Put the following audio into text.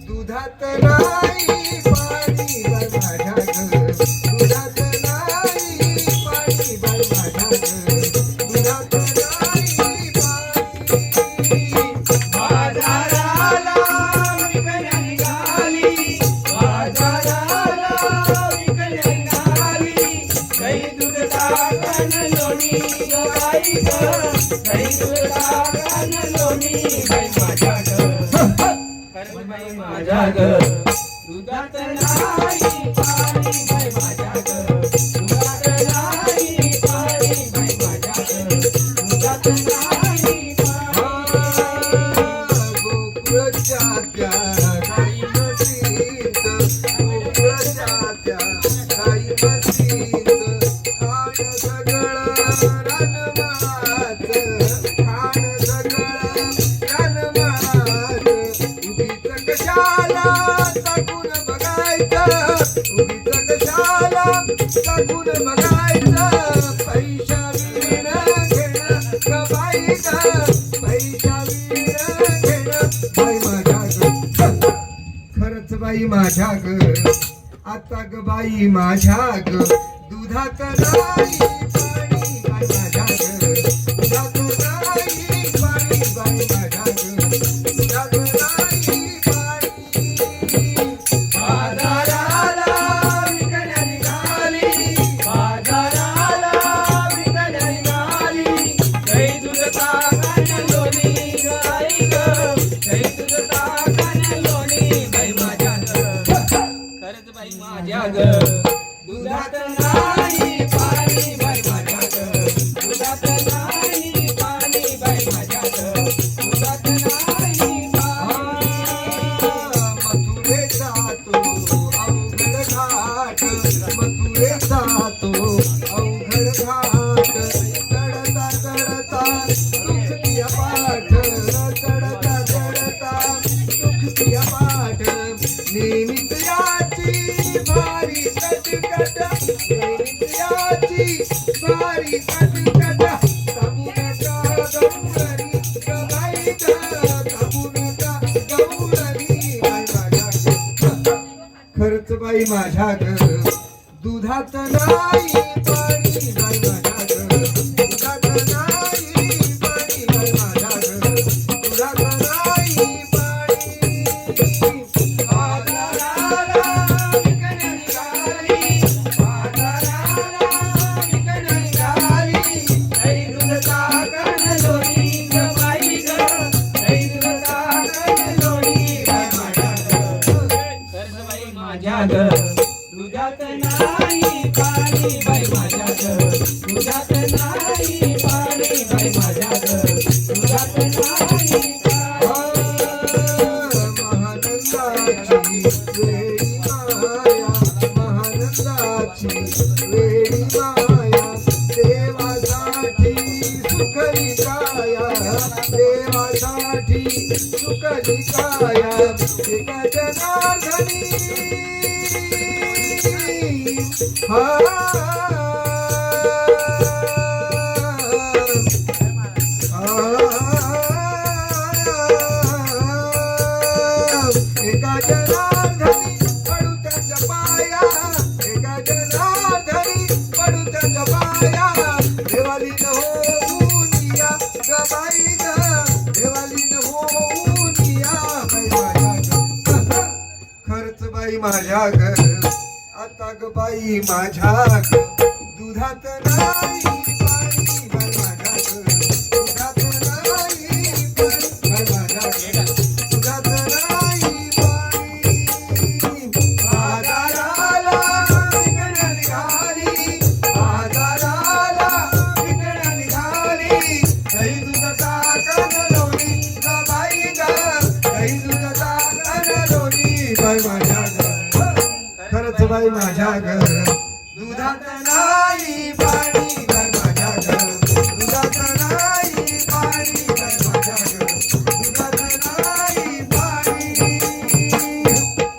दुधात नाही पाणी बाई माझ्या ग, दुधात नाही पाणी बाई माझ्या ग, दुधात नाही पाणी. बाजाराला विकल्या निघाली, बाजाराला विकल्या निघाली, दही दूध ताकन लोणी ग बाई ग, दही दूध ताकन लोणी बाई माझ्या ग, खरंच बाई माझ्या ग, दुधात नाही पाणी बाई माझ्या ग, दुधात नाही पाणी बाई माझ्या ग, दुधात नाही गोकुळच्या त्या गाई म्हशींच, गोकुळच्या त्या गाई म्हशींच, खाण सगळं रानमाळाचं, खाण सगळं रानमाळाचं. उगीच कशाला चाकून बघायचं, उगीच कशाला चाकून बघायचं, पैशा विण घेणं ग बाई ग, पैशा विण घेणं बाई माझ्या ग. खरंच बाई माझ्या ग, आता ग बाई माझ्या ग, दुधात नाही पाणी बाई माझ्या ग, दुधात नाही पाणी बाई माझ्या ग, दुधात नाही पाणी. बाजाराला विकल्या निघाली, बाजाराला विकल्या निघाली, दही दूध ताकन लोणी ग आई ग, दही दूध ताकन लोणी बाई माझ्या ग, खरंच बाई माझ्या ग, दुधात नाही पाणी बाई माझ्या ग, दुधात नाही पाणी बाई माझ्या ग, दुधात नाही पाणी. मथुरेचा तो अवघड घाट, मथुरेचा तो अवघड घाट, चढता चढता सुखदिया पाठ, चढता चढता सुखदिया पाठ. नेहमीच याची भारी कटकट, नेहमीच याची भारी कटकट, ताबू नका गौरणी ग बाई ग, ताबू नका गौरणी बाई माझ्या ग. खरंच बाई माझ्या ग, दुधात नाही पाणी बाई माझ्या ग, दुधात नाही पाणी बाई माझ्या ग, दुधात नाही पाणी. बाजाराला विकल्या निघाली, बाजाराला विकल्या निघाली, दही दूध ताकन लोणी ग बाई ग, दही दूध ताकन लोणी बाई माझ्या ग, खरंच बाई माझ्या ग, दुधात नाही पाणी बाई माझ्या ग, दुधात नाही पाणी बाई माझ्या ग, दुधात नाही महानंदाची वेळी माया, महानंदाची वेळी माया, देवासाठी सुखली काया, देवासाठी सुखली काया. एका जनार्दनी एका जनार्दनी पडू त्याच्या पाया, एका जनार्दनी पडू त्याच्या पाया. देवाली न होऊन या ग बाई ग, देवाली न होऊन या बाई माझ्या ग. खरंच बाई माझ्या ग, आता ग बाई माझ्या ग, दुधात नाही पाणी बाई माझ्या ग, दुधात नाही पाणी बाई माझ्या ग, दुधात नाही पाणी. बाजाराला विकल्या निघाली, बाजाराला विकल्या निघाली, दही दूध ताकन लोणी ग बाई ग, दही दूध ताकन लोणी बाई माझ्या ग. खरंच बाई माझ्या ग, दुधात नाही पाणी बाई